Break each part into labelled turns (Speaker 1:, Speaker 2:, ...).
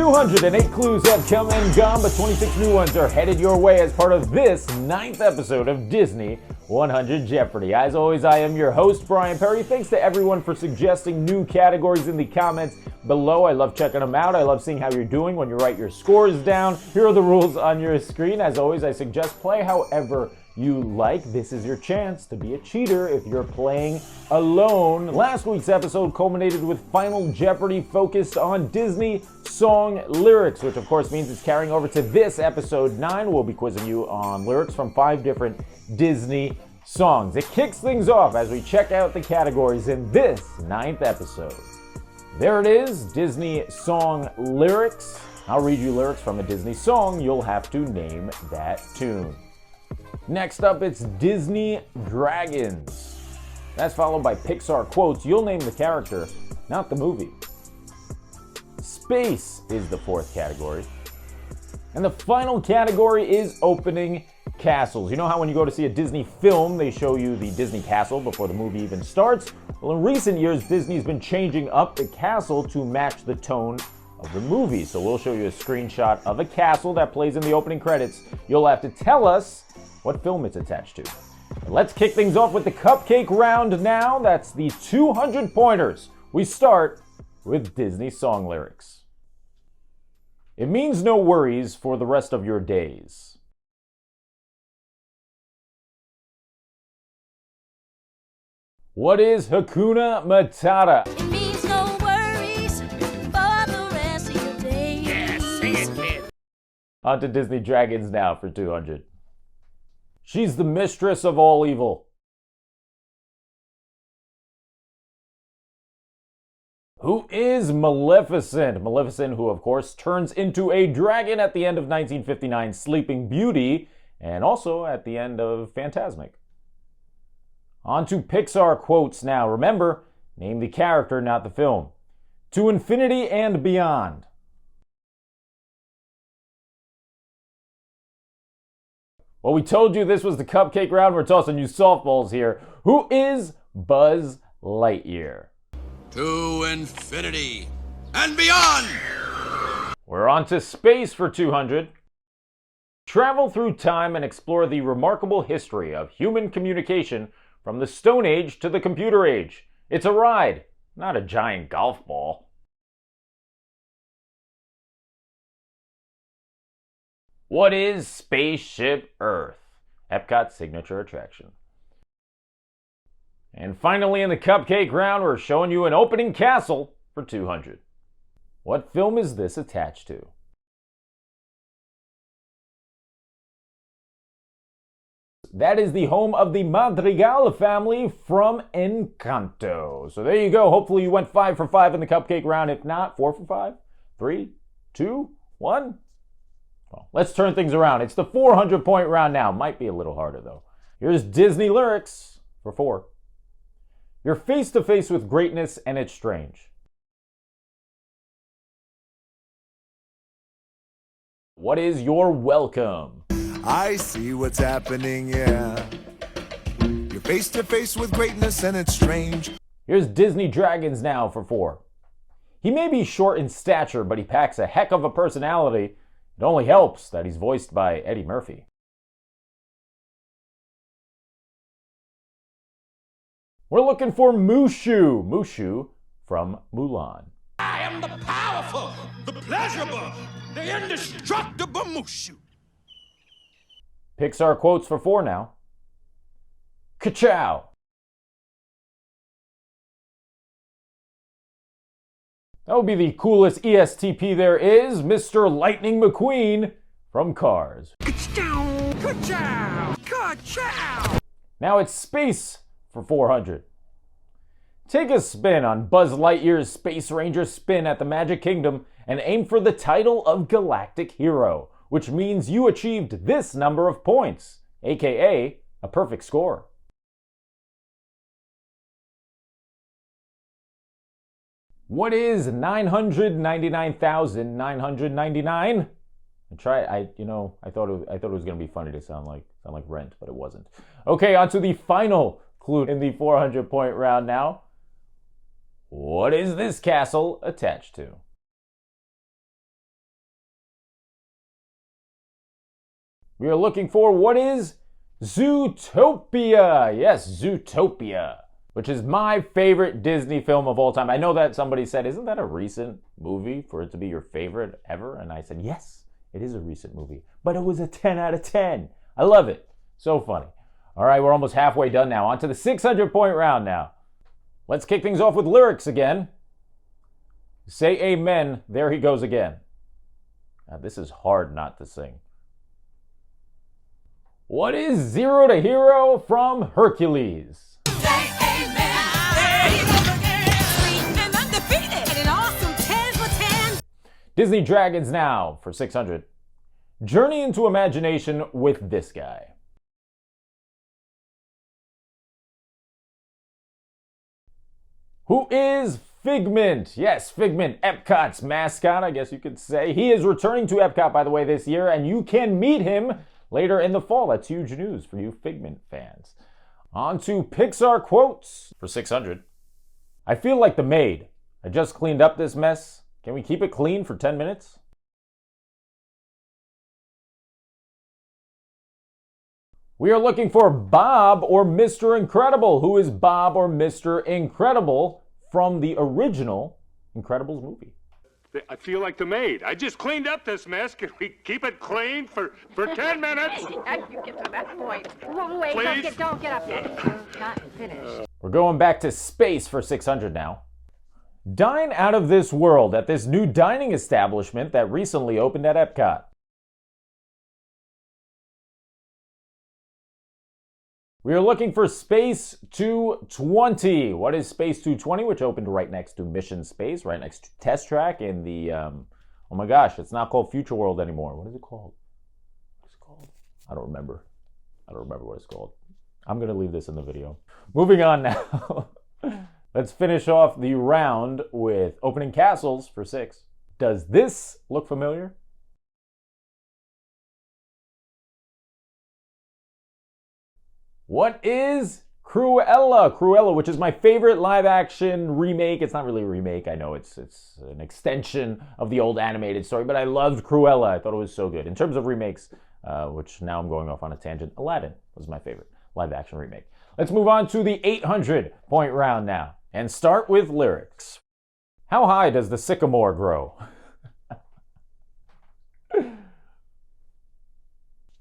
Speaker 1: 208 clues have come and gone, but 26 new ones are headed your way as part of this 9th episode of Disney 100 Jeopardy. As always, I am your host, Brian Perry. Thanks to everyone for suggesting new categories in the comments below. I love checking them out. I love seeing how you're doing when you write your scores down. Here are the rules on your screen. As always, I suggest play however you like. This is your chance to be a cheater if you're playing alone. Last week's episode culminated with Final Jeopardy focused on Disney song lyrics, which of course means it's carrying over to this episode 9. We'll be quizzing you on lyrics from 5 different Disney songs. It kicks things off as we check out the categories in this 9th episode. There it is, Disney song lyrics. I'll read you lyrics from a Disney song. You'll have to name that tune. Next up, it's Disney Dragons. That's followed by Pixar Quotes. You'll name the character, not the movie. Space is the 4th category. And the final category is opening castles. You know how when you go to see a Disney film, they show you the Disney castle before the movie even starts? Well, in recent years, Disney's been changing up the castle to match the tone of the movie. So we'll show you a screenshot of a castle that plays in the opening credits. You'll have to tell us what film it's attached to. Let's kick things off with the cupcake round now. That's the 200 pointers. We start with Disney song lyrics. It means no worries for the rest of your days. What is Hakuna Matata?
Speaker 2: It means no worries for the rest of your days.
Speaker 3: Yeah, sing it, kid.
Speaker 1: On to Disney Dragons now for 200. She's the mistress of all evil. Who is Maleficent? Maleficent, who of course turns into a dragon at the end of 1959's Sleeping Beauty, and also at the end of Fantasmic. On to Pixar Quotes now. Remember, name the character, not the film. To infinity and beyond. Well, we told you this was the cupcake round. We're tossing you softballs here. Who is Buzz Lightyear?
Speaker 3: To infinity and beyond!
Speaker 1: We're on to space for 200. Travel through time and explore the remarkable history of human communication from the Stone Age to the computer age. It's a ride, not a giant golf ball. What is Spaceship Earth? Epcot's signature attraction. And finally in the cupcake round, we're showing you an opening castle for 200. What film is this attached to? That is the home of the Madrigal family from Encanto. So there you go. Hopefully you went 5 for 5 in the cupcake round. If not, 4 for 5. 3, 2, 1. Well, let's turn things around. It's the 400-point round now. Might be a little harder, though. Here's Disney lyrics for 4. You're face to face with greatness, and it's strange. What is your welcome?
Speaker 4: I see what's happening, yeah. You're face to face with greatness, and it's strange.
Speaker 1: Here's Disney Dragons now for 4. He may be short in stature, but he packs a heck of a personality. It only helps that he's voiced by Eddie Murphy. We're looking for Mushu. Mushu from Mulan.
Speaker 3: I am the powerful, the pleasurable, the indestructible Mushu.
Speaker 1: Pixar Quotes for 4 now. Ka-chow. That would be the coolest ESTP there is, Mr. Lightning McQueen from Cars.
Speaker 3: Ka-chow, ka-chow, ka-chow.
Speaker 1: Now it's space for 400. Take a spin on Buzz Lightyear's Space Ranger spin at the Magic Kingdom and aim for the title of Galactic Hero, which means you achieved this number of points, aka a perfect score. What is 999,999? I thought it was gonna be funny to sound like Rent, but it wasn't. Okay, on to the final clue in the 400-point round now. What is this castle attached to? We are looking for what is Zootopia. Yes, Zootopia, which is my favorite Disney film of all time. I know that somebody said, isn't that a recent movie for it to be your favorite ever? And I said, yes, it is a recent movie, but it was a 10 out of 10. I love it. So funny. All right, we're almost halfway done now. On to the 600-point round now. Let's kick things off with lyrics again. Say amen, there he goes again. Now, this is hard not to sing. What is Zero to Hero from Hercules?
Speaker 2: Say amen. There he goes again. Sweet and undefeated. And an awesome 10 for 10.
Speaker 1: Disney Dragons now for 600. Journey into imagination with this guy. Who is Figment? Yes, Figment, Epcot's mascot, I guess you could say. He is returning to Epcot, by the way, this year, and you can meet him later in the fall. That's huge news for you Figment fans. On to Pixar Quotes for 600. I feel like the maid. I just cleaned up this mess. Can we keep it clean for 10 minutes? We are looking for Bob or Mr. Incredible. Who is Bob or Mr. Incredible from the original Incredibles movie?
Speaker 5: I feel like the maid. I just cleaned up this mess. Can we keep it clean for 10 minutes?
Speaker 6: You get to that point. Wait,
Speaker 5: Please?
Speaker 6: don't get up yet. Not finished.
Speaker 1: We're going back to space for 600 now. Dine out of this world at this new dining establishment that recently opened at Epcot. We are looking for Space 220. What is Space 220, which opened right next to Mission Space, right next to Test Track in the, oh my gosh, it's not called Future World anymore. What is it called? What is it called? I don't remember. I don't remember what it's called. I'm going to leave this in the video. Moving on now. Let's finish off the round with opening castles for 6. Does this look familiar? What is Cruella? Cruella, which is my favorite live-action remake. It's not really a remake. I know it's an extension of the old animated story, but I loved Cruella. I thought it was so good. In terms of remakes, which now I'm going off on a tangent, Aladdin was my favorite live-action remake. Let's move on to the 800-point round now and start with lyrics. How high does the sycamore grow?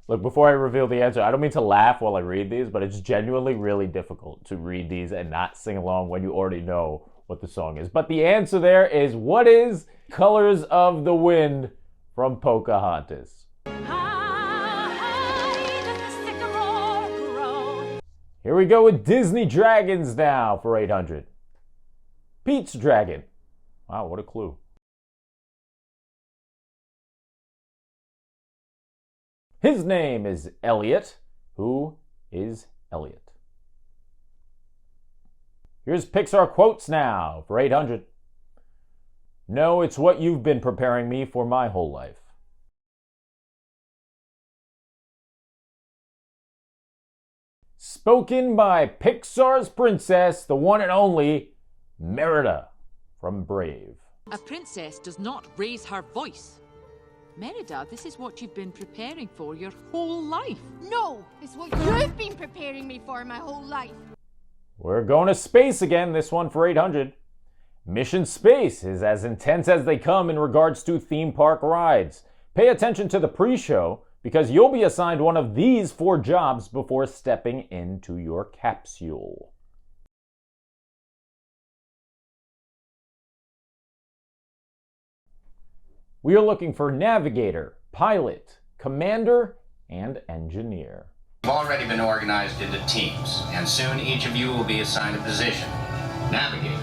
Speaker 1: Look, before I reveal the answer, I don't mean to laugh while I read these, but it's genuinely really difficult to read these and not sing along when you already know what the song is. But the answer there is, what is Colors of the Wind from Pocahontas? Here we go with Disney Dragons now for 800. Pete's Dragon. Wow, what a clue. His name is Elliot. Who is Elliot? Here's Pixar Quotes now for 800. No, it's what you've been preparing me for my whole life. Spoken by Pixar's princess, the one and only Merida from Brave.
Speaker 7: A princess does not raise her voice. Merida, this is what you've been preparing for your whole life.
Speaker 6: No, it's what you've been preparing me for my whole life.
Speaker 1: We're going to space again, this one for 800. Mission Space is as intense as they come in regards to theme park rides. Pay attention to the pre-show because you'll be assigned one of these 4 jobs before stepping into your capsule. We are looking for navigator, pilot, commander, and engineer.
Speaker 8: You've already been organized into teams, and soon each of you will be assigned a position. Navigator,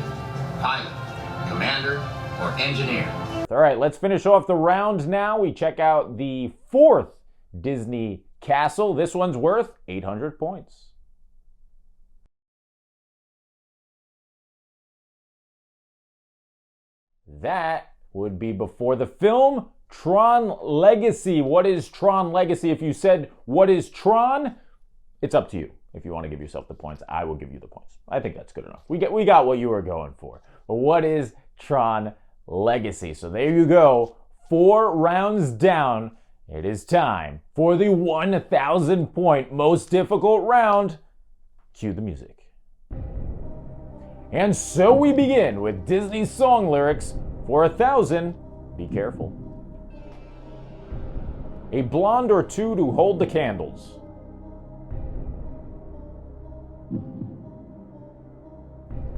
Speaker 8: pilot, commander, or engineer.
Speaker 1: All right, let's finish off the round now. We check out the 4th Disney castle. This one's worth 800 points. That would be before the film Tron Legacy. What is Tron Legacy? If you said, what is Tron? It's up to you. If you want to give yourself the points, I will give you the points. I think that's good enough. We got what you were going for. But what is Tron Legacy? So there you go. 4 rounds down It is time for the 1,000-point most difficult round. Cue the music. And so we begin with Disney song lyrics for 1,000. Be careful. A blonde or two to hold the candles.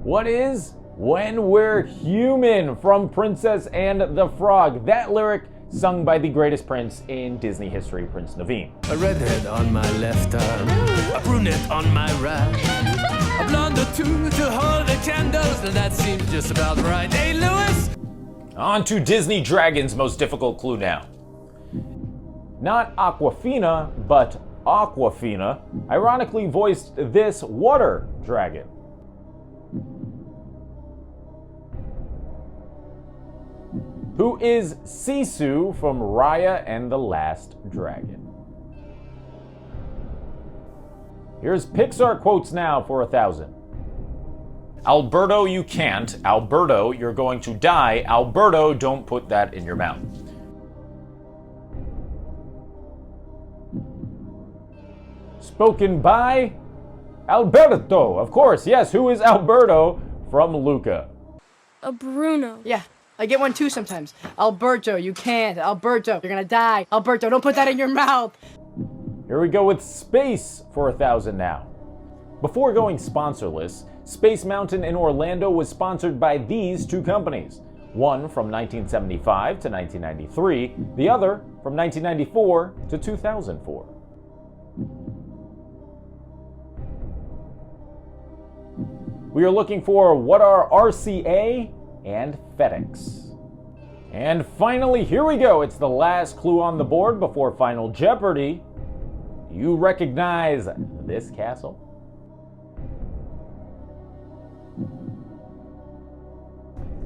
Speaker 1: What is When We're Human from Princess and the Frog? That lyric sung by the greatest prince in Disney history, Prince Naveen.
Speaker 9: A redhead on my left arm, a brunette on my right, a blonde or two to hold the candles, and that seems just about right. Hey, Lewis!
Speaker 1: On to Disney Dragon's most difficult clue now. Not Aquafina, but Aquafina ironically voiced this water dragon. Who is Sisu from Raya and the Last Dragon? Here's Pixar Quotes now for 1,000. Alberto, you can't. Alberto, you're going to die. Alberto, don't put that in your mouth. Spoken by Alberto. Of course, yes. Who is Alberto from Luca?
Speaker 6: A Bruno.
Speaker 10: Yeah, I get one too sometimes. Alberto, you can't. Alberto, you're gonna die. Alberto, don't put that in your mouth.
Speaker 1: Here we go with Space for 1,000 now. Before going sponsorless, Space Mountain in Orlando was sponsored by these two companies. One from 1975 to 1993, the other from 1994 to 2004. We are looking for what are RCA and FedEx. And finally, here we go. It's the last clue on the board before Final Jeopardy. Do you recognize this castle?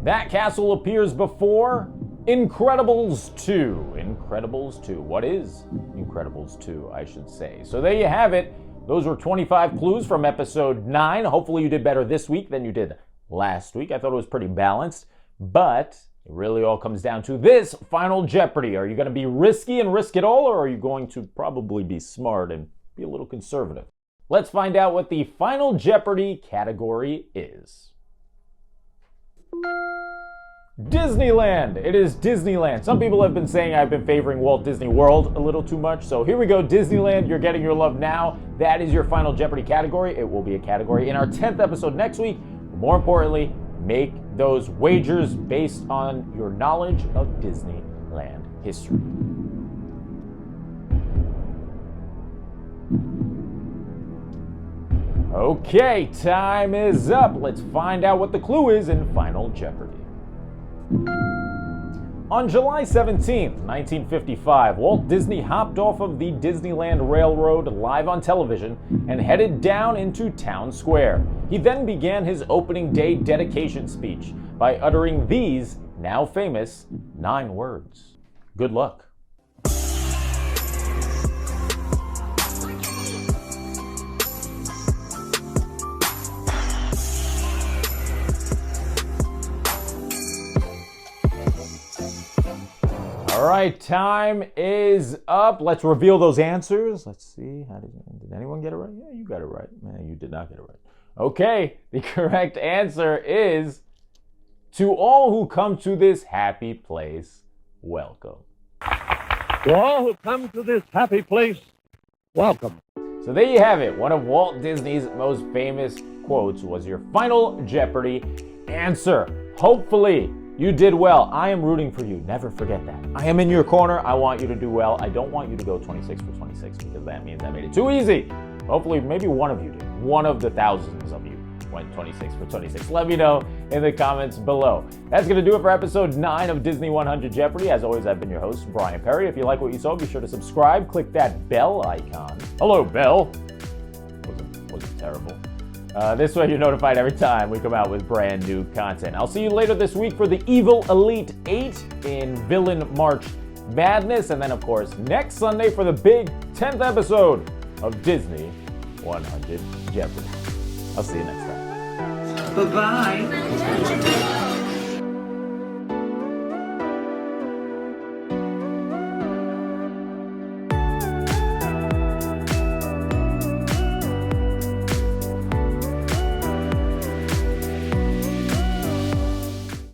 Speaker 1: That castle appears before Incredibles 2. Incredibles 2. What is Incredibles 2, I should say? So there you have it. Those were 25 clues from episode 9. Hopefully you did better this week than you did last week. I thought it was pretty balanced, but it really all comes down to this Final Jeopardy. Are you going to be risky and risk it all, or are you going to probably be smart and be a little conservative? Let's find out what the Final Jeopardy category is. Disneyland. It is Disneyland. Some people have been saying I've been favoring Walt Disney World a little too much. So here we go. Disneyland, you're getting your love now. That is your Final Jeopardy category. It will be a category in our 10th episode next week. More importantly, make those wagers based on your knowledge of Disneyland history. Okay, time is up. Let's find out what the clue is in Final Jeopardy. On July 17, 1955, Walt Disney hopped off of the Disneyland Railroad live on television and headed down into Town Square. He then began his opening day dedication speech by uttering these now famous 9 words. Good luck. All right, time is up. Let's reveal those answers. Let's see. Did anyone get it right? Yeah, you got it right. Man, you did not get it right. Okay, the correct answer is, to all who come to this happy place, welcome.
Speaker 5: To all who come to this happy place, welcome.
Speaker 1: So there you have it. One of Walt Disney's most famous quotes was your Final Jeopardy answer. Hopefully, you did well. I am rooting for you. Never forget that. I am in your corner. I want you to do well. I don't want you to go 26 for 26 because that means I made it too easy. Hopefully, maybe one of you did. One of the thousands of you went 26 for 26. Let me know in the comments below. That's going to do it for episode 9 of Disney 100 Jeopardy. As always, I've been your host, Brian Perry. If you like what you saw, be sure to subscribe. Click that bell icon. Hello, bell. Wasn't terrible. This way you're notified every time we come out with brand new content. I'll see you later this week for the Evil Elite 8 in Villain March Madness. And then, of course, next Sunday for the big 10th episode of Disney 100 Jeopardy. I'll see you next time.
Speaker 10: Bye-bye.